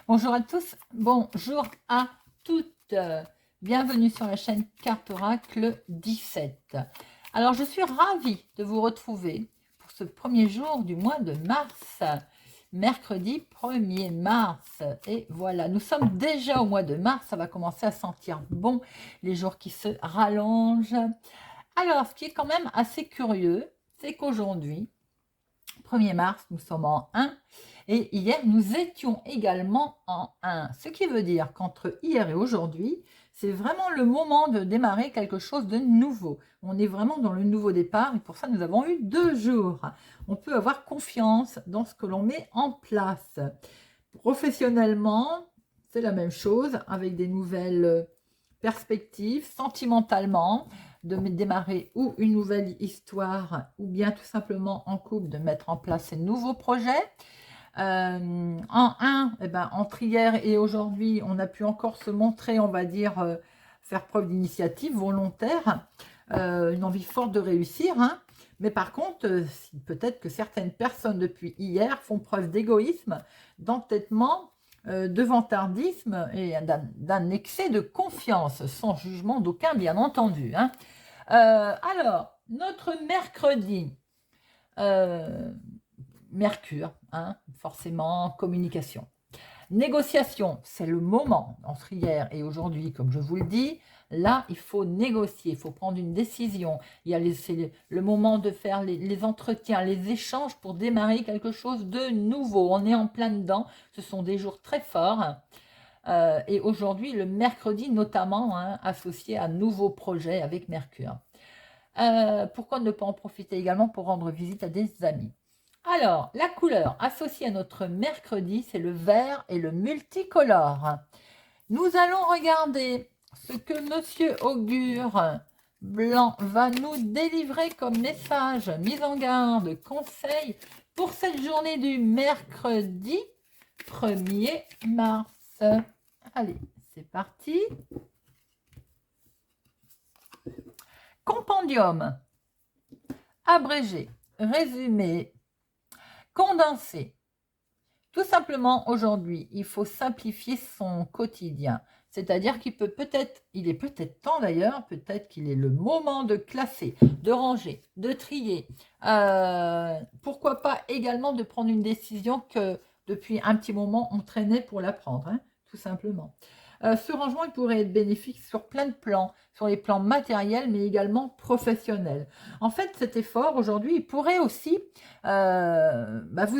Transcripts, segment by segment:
Bonjour à tous, bonjour à toutes. Bienvenue sur la chaîne Carte Oracle 17. Alors, je suis ravie de vous retrouver pour ce premier jour du mois de mars, mercredi 1er mars. Et voilà, nous sommes déjà au mois de mars, ça va commencer à sentir bon, les jours qui se rallongent. Alors, ce qui est quand même assez curieux, c'est qu'aujourd'hui, 1er mars, nous sommes en 1 et hier, nous étions également en 1. Ce qui veut dire qu'entre hier et aujourd'hui, c'est vraiment le moment de démarrer quelque chose de nouveau. On est vraiment dans le nouveau départ et pour ça, nous avons eu 2 jours. On peut avoir confiance dans ce que l'on met en place. Professionnellement, c'est la même chose avec des nouvelles perspectives. Sentimentalement, de démarrer ou une nouvelle histoire ou bien tout simplement en couple de mettre en place ces nouveaux projets. En 1, eh ben, entre hier et aujourd'hui, on a pu encore se montrer, on va dire, faire preuve d'initiative volontaire, une envie forte de réussir. Hein. Mais par contre, peut-être que certaines personnes depuis hier font preuve d'égoïsme, d'entêtement, de vantardisme et d'un excès de confiance, sans jugement d'aucun, bien entendu. Hein. Alors, notre mercredi, Mercure, hein, forcément, communication. Négociation, c'est le moment, entre hier et aujourd'hui, comme je vous le dis. Là, il faut négocier, il faut prendre une décision. C'est le moment de faire les entretiens, les échanges pour démarrer quelque chose de nouveau. On est en plein dedans. Ce sont des jours très forts. Et aujourd'hui, le mercredi notamment, hein, associé à nouveaux projets avec Mercure. Pourquoi ne pas en profiter également pour rendre visite à des amis? Alors, la couleur associée à notre mercredi, c'est le vert et le multicolore. Nous allons regarder ce que Monsieur Augure Blanc va nous délivrer comme message, mise en garde, conseil pour cette journée du mercredi 1er mars. Allez, c'est parti. Compendium, abrégé, résumé, condensé. Tout simplement, aujourd'hui, il faut simplifier son quotidien. C'est-à-dire qu'il il est peut-être temps d'ailleurs, peut-être qu'il est le moment de classer, de ranger, de trier. Pourquoi pas également de prendre une décision que depuis un petit moment on traînait pour la prendre, hein, tout simplement. Ce rangement, il pourrait être bénéfique sur plein de plans, sur les plans matériels, mais également professionnels. En fait, cet effort, aujourd'hui, il pourrait aussi vous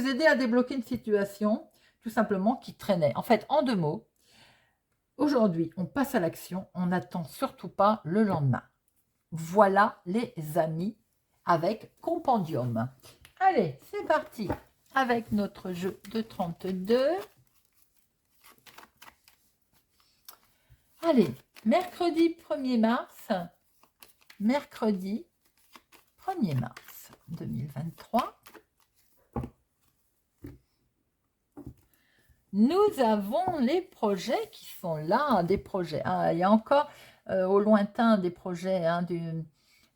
aider à débloquer une situation, tout simplement, qui traînait. En fait, en 2 mots, aujourd'hui, on passe à l'action, on n'attend surtout pas le lendemain. Voilà, les amis, avec Compendium. Allez, c'est parti avec notre jeu de 32. Allez, mercredi 1er mars, mercredi 1er mars 2023. Nous avons les projets qui sont là, des projets. Ah, il y a encore au lointain des projets, hein,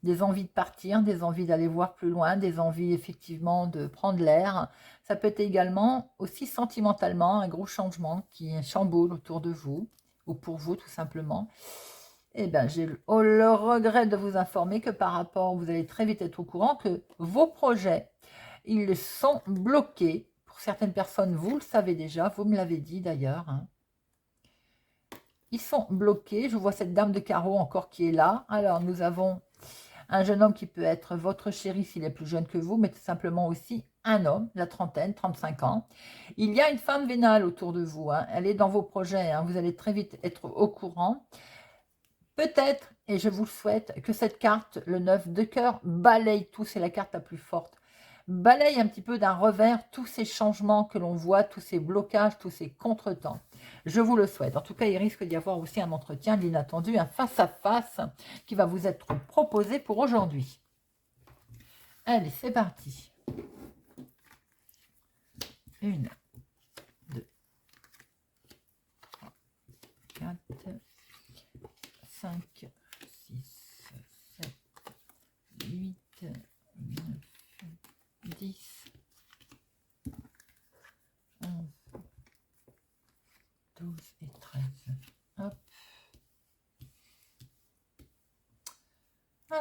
des envies de partir, des envies d'aller voir plus loin, des envies effectivement de prendre l'air. Ça peut être également aussi sentimentalement un gros changement qui chamboule autour de vous ou pour vous tout simplement. Eh bien, j'ai le regret de vous informer que par rapport, vous allez très vite être au courant que vos projets, ils sont bloqués. Pour certaines personnes, vous le savez déjà, vous me l'avez dit d'ailleurs. Hein. Ils sont bloqués. Je vois cette dame de carreau encore qui est là. Alors, nous avons un jeune homme qui peut être votre chéri s'il est plus jeune que vous, mais tout simplement aussi un homme, la trentaine, 35 ans. Il y a une femme vénale autour de vous. Hein. Elle est dans vos projets. Hein. Vous allez très vite être au courant. Peut-être, et je vous le souhaite, que cette carte, le 9 de cœur, balaye tout, c'est la carte la plus forte, balaye un petit peu d'un revers tous ces changements que l'on voit, tous ces blocages, tous ces contretemps. Je vous le souhaite. En tout cas, il risque d'y avoir aussi un entretien, l'inattendu, un face-à-face qui va vous être proposé pour aujourd'hui. Allez, c'est parti. 1, 2, 3, 4, 5, 6, 7, 8, 9, 10, 11,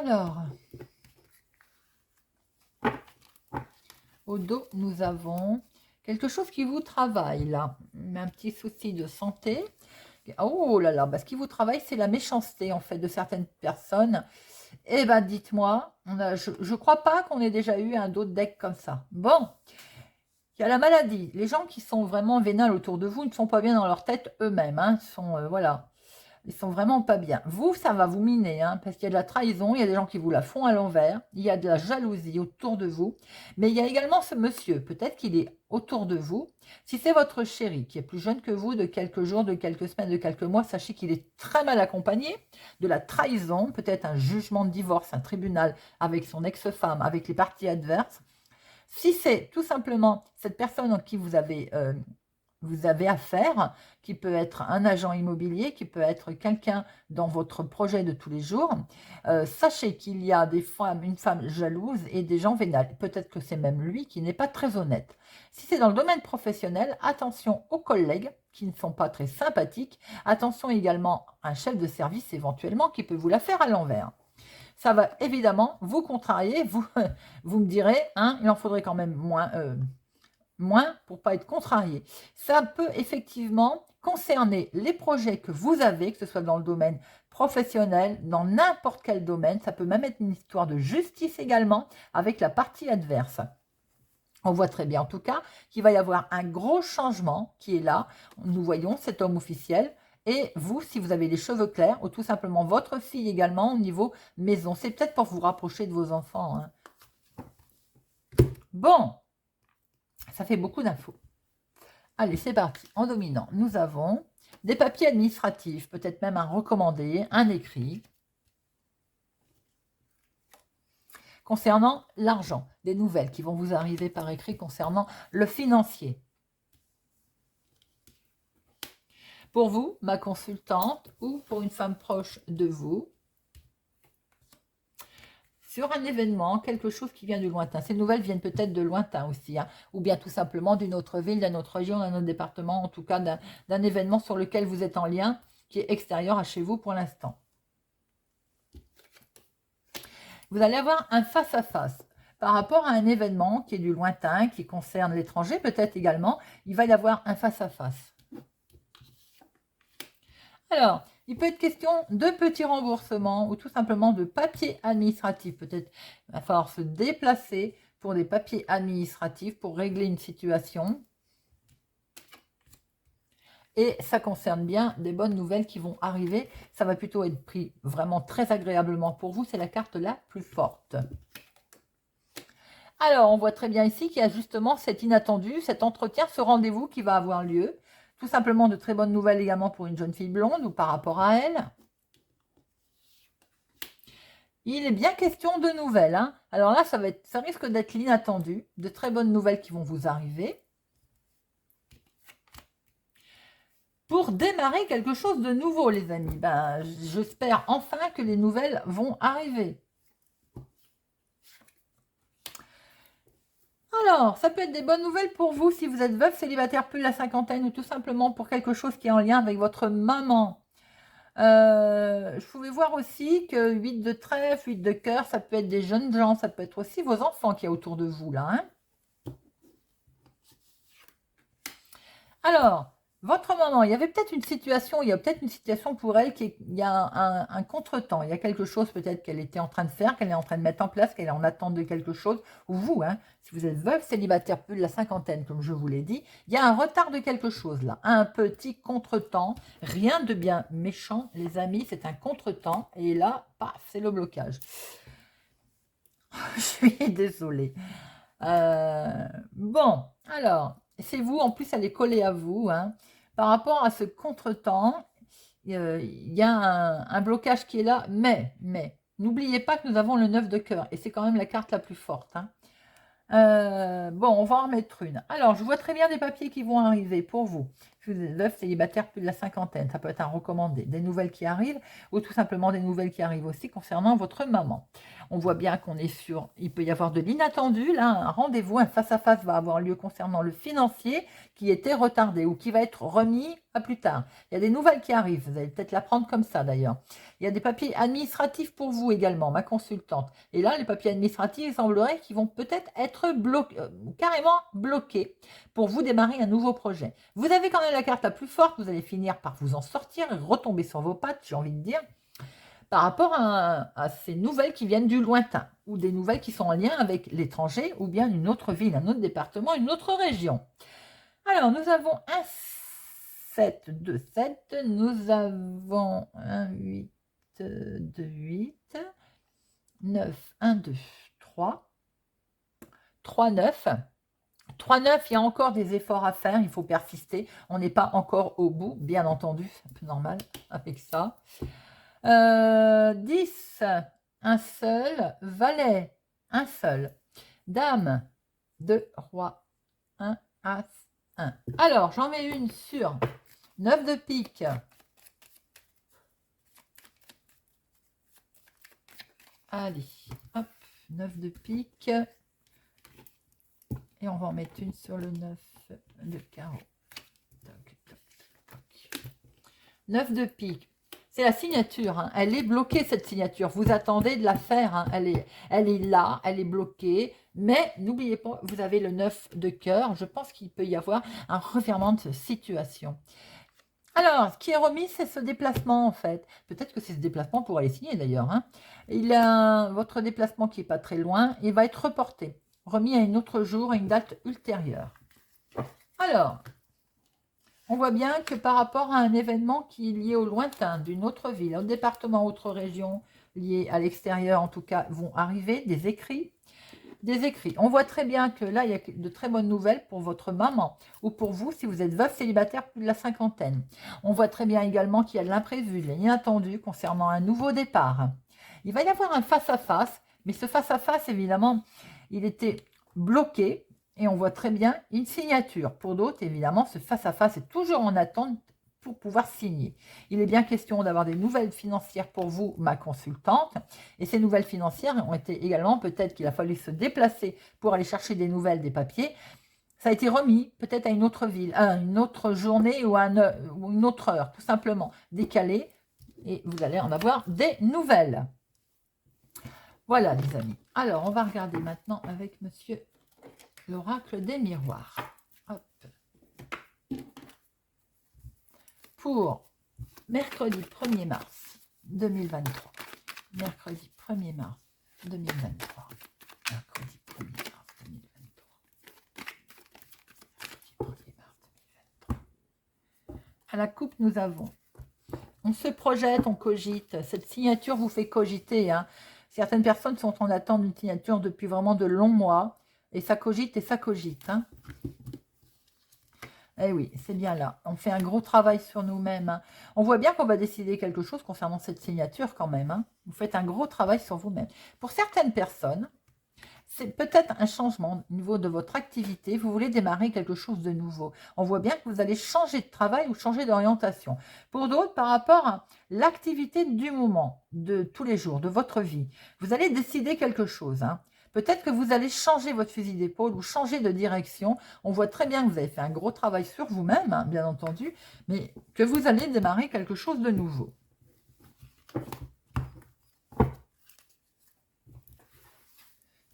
Alors, au dos, nous avons quelque chose qui vous travaille, là. Un petit souci de santé. Oh là là, ce qui vous travaille, c'est la méchanceté, en fait, de certaines personnes. Eh ben, dites-moi, je ne crois pas qu'on ait déjà eu un dos de deck comme ça. Bon, il y a la maladie. Les gens qui sont vraiment vénales autour de vous ne sont pas bien dans leur tête eux-mêmes. Hein. Voilà. Ils sont vraiment pas bien. Vous, ça va vous miner, hein, parce qu'il y a de la trahison, il y a des gens qui vous la font à l'envers, il y a de la jalousie autour de vous, mais il y a également ce monsieur, peut-être qu'il est autour de vous. Si c'est votre chéri qui est plus jeune que vous, de quelques jours, de quelques semaines, de quelques mois, sachez qu'il est très mal accompagné, de la trahison, peut-être un jugement de divorce, un tribunal avec son ex-femme, avec les parties adverses. Si c'est tout simplement cette personne en qui vous avez affaire, qui peut être un agent immobilier, qui peut être quelqu'un dans votre projet de tous les jours. Sachez qu'il y a des femmes, une femme jalouse et des gens vénales. Peut-être que c'est même lui qui n'est pas très honnête. Si c'est dans le domaine professionnel, attention aux collègues qui ne sont pas très sympathiques. Attention également à un chef de service éventuellement qui peut vous la faire à l'envers. Ça va évidemment vous contrarier. Vous me direz, hein, il en faudrait quand même moins pour pas être contrarié. Ça peut effectivement concerner les projets que vous avez, que ce soit dans le domaine professionnel, dans n'importe quel domaine. Ça peut même être une histoire de justice également avec la partie adverse. On voit très bien en tout cas qu'il va y avoir un gros changement qui est là. Nous voyons cet homme officiel. Et vous, si vous avez les cheveux clairs, ou tout simplement votre fille également au niveau maison. C'est peut-être pour vous rapprocher de vos enfants. Hein. Bon, ça fait beaucoup d'infos. Allez, c'est parti. En dominant, nous avons des papiers administratifs, peut-être même un recommandé, un écrit. Concernant l'argent, des nouvelles qui vont vous arriver par écrit concernant le financier. Pour vous, ma consultante, ou pour une femme proche de vous, sur un événement, quelque chose qui vient du lointain. Ces nouvelles viennent peut-être de lointain aussi, hein, ou bien tout simplement d'une autre ville, d'une autre région, d'un autre département, en tout cas d'un événement sur lequel vous êtes en lien, qui est extérieur à chez vous pour l'instant. Vous allez avoir un face-à-face. Par rapport à un événement qui est du lointain, qui concerne l'étranger, peut-être également, il va y avoir un face-à-face. Alors, il peut être question de petits remboursements ou tout simplement de papiers administratifs. Peut-être il va falloir se déplacer pour des papiers administratifs pour régler une situation. Et ça concerne bien des bonnes nouvelles qui vont arriver. Ça va plutôt être pris vraiment très agréablement pour vous. C'est la carte la plus forte. Alors, on voit très bien ici qu'il y a justement cet inattendu, cet entretien, ce rendez-vous qui va avoir lieu. Tout simplement de très bonnes nouvelles également pour une jeune fille blonde ou par rapport à elle. Il est bien question de nouvelles. Hein. Alors là, ça risque d'être l'inattendu. De très bonnes nouvelles qui vont vous arriver. Pour démarrer quelque chose de nouveau, les amis. J'espère enfin que les nouvelles vont arriver. Alors, ça peut être des bonnes nouvelles pour vous si vous êtes veuf, célibataire, plus de la cinquantaine ou tout simplement pour quelque chose qui est en lien avec votre maman. Je pouvais voir aussi que 8 de trèfle, 8 de cœur, ça peut être des jeunes gens, ça peut être aussi vos enfants qui y a autour de vous là. Hein. Alors, votre maman, il y avait peut-être une situation, il y a peut-être une situation pour elle il y a un contretemps, il y a quelque chose peut-être qu'elle était en train de faire, qu'elle est en train de mettre en place, qu'elle est en attente de quelque chose, ou vous, hein, si vous êtes veuve, célibataire, plus de la cinquantaine, comme je vous l'ai dit, il y a un retard de quelque chose là, un petit contretemps, rien de bien méchant, les amis, c'est un contretemps, et là, paf, c'est le blocage. Je suis désolée. Bon, alors, c'est vous, en plus elle est collée à vous, hein. Par rapport à ce contretemps, il y a un blocage qui est là, mais, n'oubliez pas que nous avons le 9 de cœur, et c'est quand même la carte la plus forte. Hein. Bon, on va en remettre une. Alors, je vois très bien des papiers qui vont arriver pour vous. Si vous êtes veuf, célibataire, plus de la cinquantaine, ça peut être un recommandé. Des nouvelles qui arrivent ou tout simplement des nouvelles qui arrivent aussi concernant votre maman. On voit bien qu'on est sur, il peut y avoir de l'inattendu, là, un rendez-vous, un face-à-face va avoir lieu concernant le financier qui était retardé ou qui va être remis à plus tard. Il y a des nouvelles qui arrivent, vous allez peut-être l'apprendre comme ça d'ailleurs. Il y a des papiers administratifs pour vous également, ma consultante. Et là, les papiers administratifs, il semblerait qu'ils vont peut-être être carrément bloqués pour vous démarrer un nouveau projet. Vous avez quand même la carte la plus forte, vous allez finir par vous en sortir et retomber sur vos pattes, j'ai envie de dire, par rapport à ces nouvelles qui viennent du lointain ou des nouvelles qui sont en lien avec l'étranger ou bien une autre ville, un autre département, une autre région. Alors, nous avons un 7, 2, 7, nous avons un 8, 2, 8, 9, 1, 2, 3, 3, 9. 3, 9, il y a encore des efforts à faire, il faut persister. On n'est pas encore au bout, bien entendu, c'est un peu normal avec ça. 10, un seul. Valet, un seul. Dame, 2, roi, 1, as, 1. Alors, j'en mets une sur 9 de pique. Allez, hop, 9 de pique. Et on va en mettre une sur le 9 de carreau. 9 de pique. C'est la signature, hein. Elle est bloquée cette signature. Vous attendez de la faire, hein. Elle est là, elle est bloquée. Mais n'oubliez pas, vous avez le 9 de cœur. Je pense qu'il peut y avoir un revirement de situation. Alors, ce qui est remis, c'est ce déplacement en fait. Peut-être que c'est ce déplacement pour aller signer d'ailleurs, hein. Il a votre déplacement qui n'est pas très loin. Il va être reporté, remis à un autre jour, à une date ultérieure. Alors, on voit bien que par rapport à un événement qui est lié au lointain, d'une autre ville, au département, autre région, lié à l'extérieur en tout cas, vont arriver des écrits. Des écrits. On voit très bien que là, il y a de très bonnes nouvelles pour votre maman ou pour vous si vous êtes veuf célibataire plus de la cinquantaine. On voit très bien également qu'il y a de l'imprévu, de l'inattendu concernant un nouveau départ. Il va y avoir un face-à-face, mais ce face-à-face, évidemment, il était bloqué. Et on voit très bien une signature. Pour d'autres, évidemment, ce face-à-face est toujours en attente pour pouvoir signer. Il est bien question d'avoir des nouvelles financières pour vous, ma consultante. Et ces nouvelles financières ont été également, peut-être qu'il a fallu se déplacer pour aller chercher des nouvelles, des papiers. Ça a été remis peut-être à une autre ville, à une autre journée ou à une autre heure, tout simplement décalé. Et vous allez en avoir des nouvelles. Voilà, les amis. Alors, on va regarder maintenant avec monsieur l'oracle des miroirs. Hop. Pour mercredi 1er mars 2023. Mercredi 1er mars 2023. Mercredi 1er mars 2023. Mercredi 1er mars 2023. À la coupe, nous avons. On se projette, on cogite. Cette signature vous fait cogiter, hein. Certaines personnes sont en attente d'une signature depuis vraiment de longs mois. Et ça cogite et ça cogite. Hein. Eh oui, c'est bien là. On fait un gros travail sur nous-mêmes. Hein. On voit bien qu'on va décider quelque chose concernant cette signature quand même. Hein. Vous faites un gros travail sur vous-même. Pour certaines personnes, c'est peut-être un changement au niveau de votre activité. Vous voulez démarrer quelque chose de nouveau. On voit bien que vous allez changer de travail ou changer d'orientation. Pour d'autres, par rapport à l'activité du moment, de tous les jours, de votre vie, vous allez décider quelque chose. Hein. Peut-être que vous allez changer votre fusil d'épaule ou changer de direction. On voit très bien que vous avez fait un gros travail sur vous-même, hein, bien entendu, mais que vous allez démarrer quelque chose de nouveau.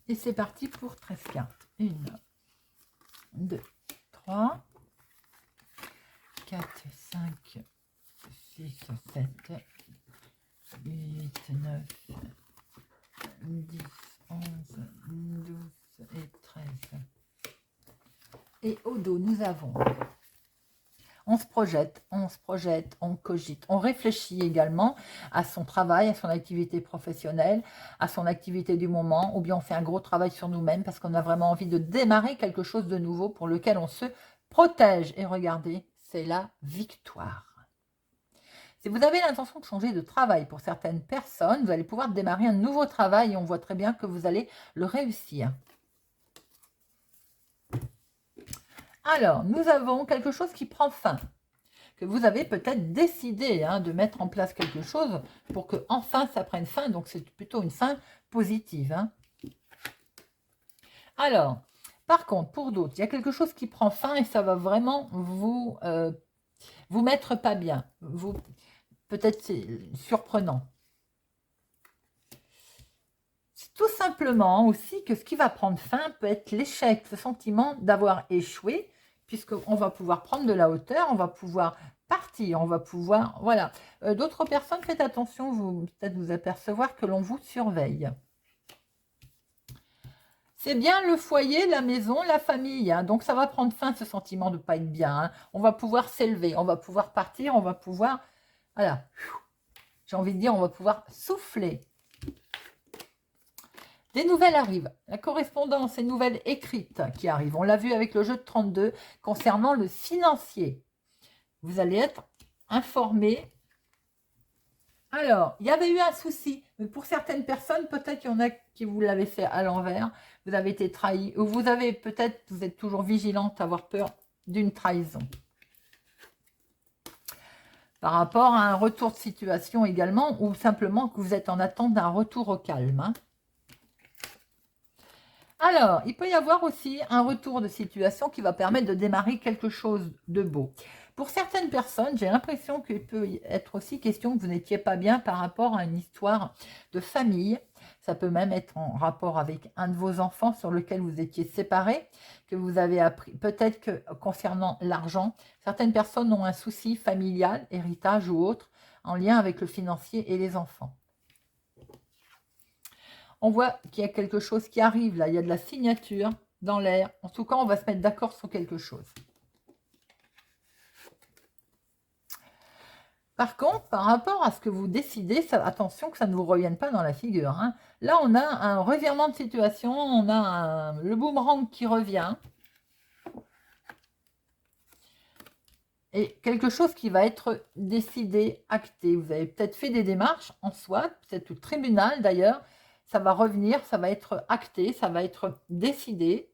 Et c'est parti pour 13 cartes. 1, 2, 3, 4, 5, 6, 7, 8, 9, 10, 11, 12 et 13. Et au dos, nous avons... On se projette, on cogite, on réfléchit également à son travail, à son activité professionnelle, à son activité du moment, ou bien on fait un gros travail sur nous-mêmes parce qu'on a vraiment envie de démarrer quelque chose de nouveau pour lequel on se protège. Et regardez, c'est la victoire. Si vous avez l'intention de changer de travail pour certaines personnes, vous allez pouvoir démarrer un nouveau travail et on voit très bien que vous allez le réussir. Alors, nous avons quelque chose qui prend fin. que vous avez peut-être décidé de mettre en place quelque chose pour que enfin ça prenne fin. Donc, c'est plutôt une fin positive. Alors, par contre, pour d'autres, il y a quelque chose qui prend fin et ça va vraiment vous mettre pas bien. Peut-être c'est surprenant. C'est tout simplement aussi que ce qui va prendre fin peut être l'échec, ce sentiment d'avoir échoué, puisqu'on va pouvoir prendre de la hauteur, on va pouvoir partir, on va pouvoir... Voilà. D'autres personnes, faites attention, peut-être vous apercevoir que l'on vous surveille. C'est bien le foyer, la maison, la famille. Donc, ça va prendre fin, ce sentiment de ne pas être bien. On va pouvoir s'élever, on va pouvoir partir, on va pouvoir... Voilà. J'ai envie de dire, on va pouvoir souffler. Des nouvelles arrivent. La correspondance et nouvelles écrites qui arrivent. On l'a vu avec le jeu de 32 concernant le financier. Vous allez être informé. Alors, il y avait eu un souci, mais pour certaines personnes, peut-être qu'il y en a qui vous l'avez fait à l'envers. Vous avez été trahi, ou vous êtes toujours vigilante à avoir peur d'une trahison. Par rapport à un retour de situation également, ou simplement que vous êtes en attente d'un retour au calme. Alors, il peut y avoir aussi un retour de situation qui va permettre de démarrer quelque chose de beau. Pour certaines personnes, j'ai l'impression qu'il peut être aussi question que vous n'étiez pas bien par rapport à une histoire de famille. Ça peut même être en rapport avec un de vos enfants sur lequel vous étiez séparés, que vous avez appris. Peut-être que concernant l'argent, certaines personnes ont un souci familial, héritage ou autre, en lien avec le financier et les enfants. On voit qu'il y a quelque chose qui arrive là. Il y a de la signature dans l'air. En tout cas, on va se mettre d'accord sur quelque chose. Par contre, par rapport à ce que vous décidez, attention que ça ne vous revienne pas dans la figure. Là, on a un revirement de situation. On a le boomerang qui revient. Et quelque chose qui va être décidé, acté. Vous avez peut-être fait des démarches en soi, peut-être au tribunal d'ailleurs. Ça va revenir, ça va être acté, ça va être décidé.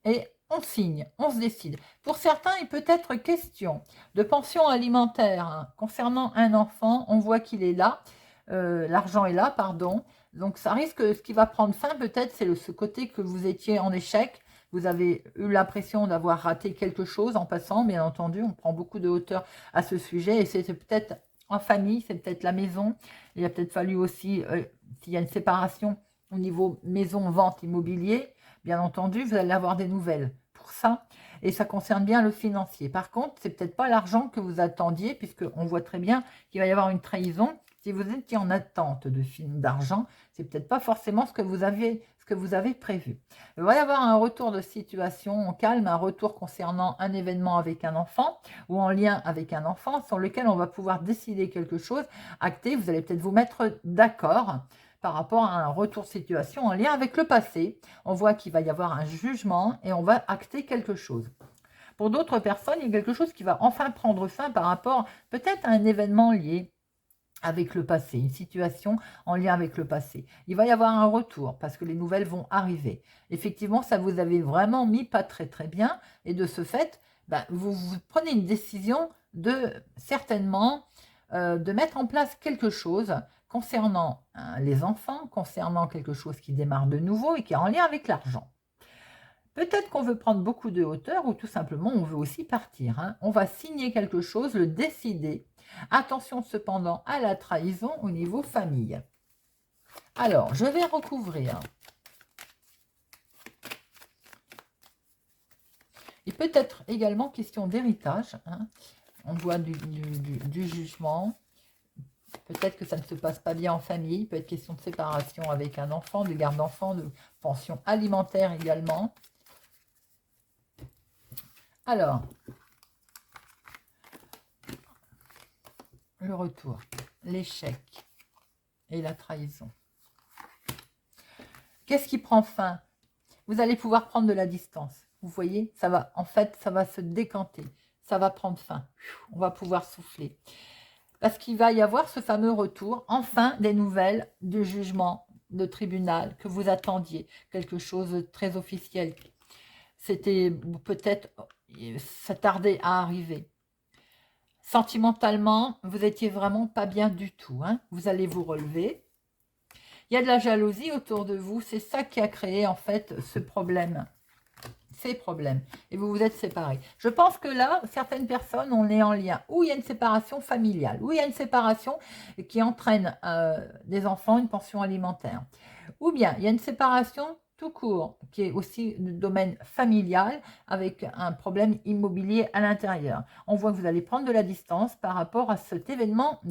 Et on signe, on se décide. Pour certains, il peut être question de pension alimentaire concernant un enfant. On voit qu'il est là, l'argent est là, pardon. Donc ça risque, ce qui va prendre fin peut-être, c'est ce côté que vous étiez en échec. Vous avez eu l'impression d'avoir raté quelque chose en passant, bien entendu. On prend beaucoup de hauteur à ce sujet et c'est peut-être en famille, c'est peut-être la maison. Il a peut-être fallu aussi, s'il y a une séparation au niveau maison-vente immobilier, bien entendu, vous allez avoir des nouvelles pour ça. Et ça concerne bien le financier. Par contre, c'est peut-être pas l'argent que vous attendiez, puisqu'on voit très bien qu'il va y avoir une trahison. Si vous étiez en attente d'argent, c'est peut-être pas forcément ce que vous avez prévu. Il va y avoir un retour de situation en calme, un retour concernant un événement avec un enfant ou en lien avec un enfant sur lequel on va pouvoir décider quelque chose, acter. Vous allez peut-être vous mettre d'accord par rapport à un retour de situation en lien avec le passé. On voit qu'il va y avoir un jugement et on va acter quelque chose. Pour d'autres personnes, il y a quelque chose qui va enfin prendre fin par rapport peut-être à un événement lié avec le passé, une situation en lien avec le passé. Il va y avoir un retour parce que les nouvelles vont arriver. Effectivement, ça vous avait vraiment mis pas très très bien et de ce fait, vous prenez une décision de certainement de mettre en place quelque chose concernant les enfants, concernant quelque chose qui démarre de nouveau et qui est en lien avec l'argent. Peut-être qu'on veut prendre beaucoup de hauteur ou tout simplement on veut aussi partir. On va signer quelque chose, le décider. Attention cependant à la trahison au niveau famille. Alors, je vais recouvrir. Il peut être également question d'héritage. On voit du jugement. Peut-être que ça ne se passe pas bien en famille. Il peut être question de séparation avec un enfant, de garde d'enfant, de pension alimentaire également. Alors, le retour, l'échec et la trahison. Qu'est-ce qui prend fin? Vous allez pouvoir prendre de la distance. Vous voyez, ça va se décanter. Ça va prendre fin. On va pouvoir souffler. Parce qu'il va y avoir ce fameux retour, enfin des nouvelles de jugement, de tribunal que vous attendiez. Quelque chose de très officiel. C'était peut-être, ça tardait à arriver. Sentimentalement, vous étiez vraiment pas bien du tout, hein. Vous allez vous relever. Il y a de la jalousie autour de vous. C'est ça qui a créé en fait ce problème. Ces problèmes. Et vous vous êtes séparés. Je pense que là, certaines personnes, on est en lien. Ou il y a une séparation familiale. Ou il y a une séparation qui entraîne des enfants, une pension alimentaire. Ou bien il y a une séparation tout court, qui est aussi le domaine familial, avec un problème immobilier à l'intérieur. On voit que vous allez prendre de la distance par rapport à cet événement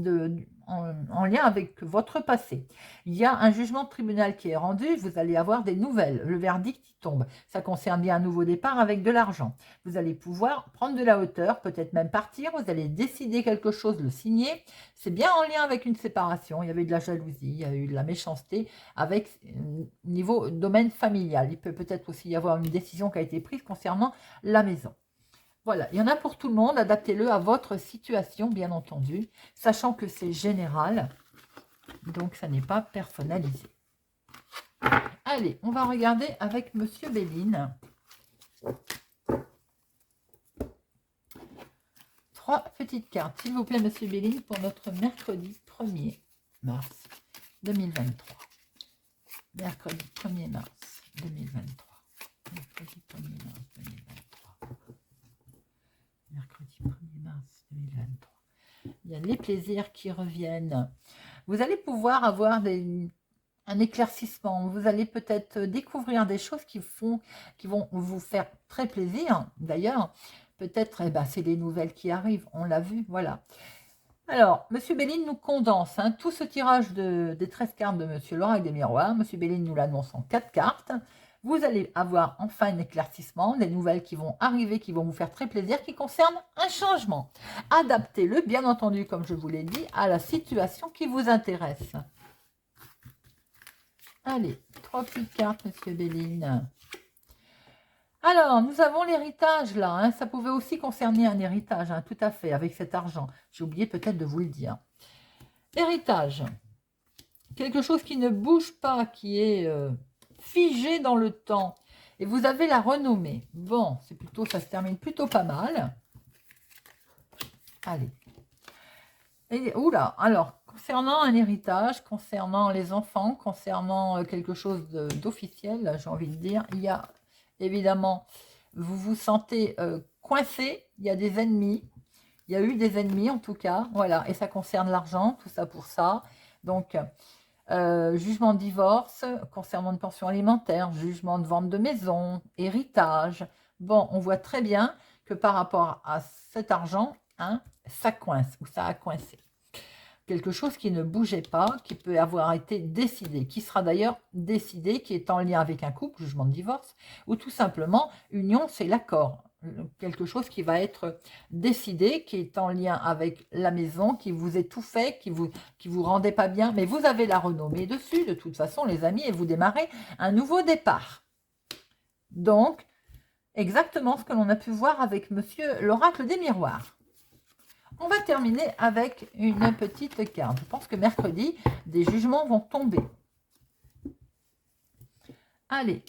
en lien avec votre passé. Il y a un jugement de tribunal qui est rendu, vous allez avoir des nouvelles, le verdict qui tombe. Ça concerne bien un nouveau départ avec de l'argent. Vous allez pouvoir prendre de la hauteur, peut-être même partir, vous allez décider quelque chose, le signer. C'est bien en lien avec une séparation, il y avait de la jalousie, il y a eu de la méchanceté avec niveau domaine familial. Il peut peut-être aussi y avoir une décision qui a été prise concernant la maison. Voilà, il y en a pour tout le monde, adaptez-le à votre situation, bien entendu, sachant que c'est général, donc ça n'est pas personnalisé. Allez, on va regarder avec Monsieur Béline. 3 petites cartes, s'il vous plaît, Monsieur Béline, pour notre mercredi 1er mars 2023. Mercredi 1er mars 2023. Mercredi 1er mars 2023. Mercredi 1er mars 2023. Il y a les plaisirs qui reviennent. Vous allez pouvoir avoir un éclaircissement. Vous allez peut-être découvrir des choses qui vont vous faire très plaisir. D'ailleurs, peut-être, c'est des nouvelles qui arrivent. On l'a vu, voilà. Alors, Monsieur Béline nous condense tout ce tirage des 13 cartes de Monsieur l'Oracle des Miroirs. Monsieur Béline nous l'annonce en 4 cartes. Vous allez avoir enfin un éclaircissement, des nouvelles qui vont arriver, qui vont vous faire très plaisir, qui concernent un changement. Adaptez-le, bien entendu, comme je vous l'ai dit, à la situation qui vous intéresse. Allez, 3 petites cartes, Monsieur Béline. Alors, nous avons l'héritage là, ça pouvait aussi concerner un héritage, tout à fait, avec cet argent. J'ai oublié peut-être de vous le dire. Héritage, quelque chose qui ne bouge pas, qui est figé dans le temps. Et vous avez la renommée. Bon, c'est plutôt, ça se termine plutôt pas mal. Allez. Et, oula, alors, concernant un héritage, concernant les enfants, concernant quelque chose d'officiel, j'ai envie de dire, il y a... Évidemment, vous vous sentez coincé, il y a des ennemis, il y a eu des ennemis en tout cas, voilà, et ça concerne l'argent, tout ça pour ça. Donc, jugement de divorce, concernant une pension alimentaire, jugement de vente de maison, héritage. Bon, on voit très bien que par rapport à cet argent, ça coince ou ça a coincé. Quelque chose qui ne bougeait pas, qui peut avoir été décidé, qui sera d'ailleurs décidé, qui est en lien avec un couple, jugement de divorce, ou tout simplement, union, c'est l'accord. Quelque chose qui va être décidé, qui est en lien avec la maison, qui vous étouffait, qui vous rendait pas bien, mais vous avez la renommée dessus, de toute façon, les amis, et vous démarrez un nouveau départ. Donc, exactement ce que l'on a pu voir avec Monsieur l'Oracle des Miroirs. On va terminer avec une petite carte. Je pense que mercredi, des jugements vont tomber. Allez,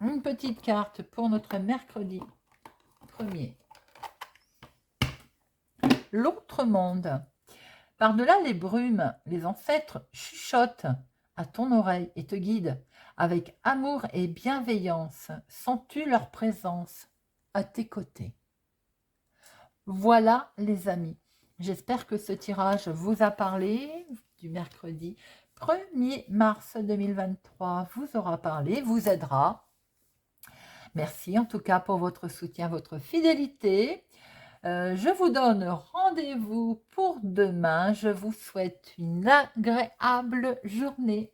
une petite carte pour notre mercredi 1er. L'autre monde. Par-delà les brumes, les ancêtres chuchotent à ton oreille et te guident. Avec amour et bienveillance, sens-tu leur présence à tes côtés. Voilà les amis. J'espère que ce tirage vous a parlé du mercredi 1er mars 2023. Vous aura parlé, vous aidera. Merci en tout cas pour votre soutien, votre fidélité. Je vous donne rendez-vous pour demain. Je vous souhaite une agréable journée.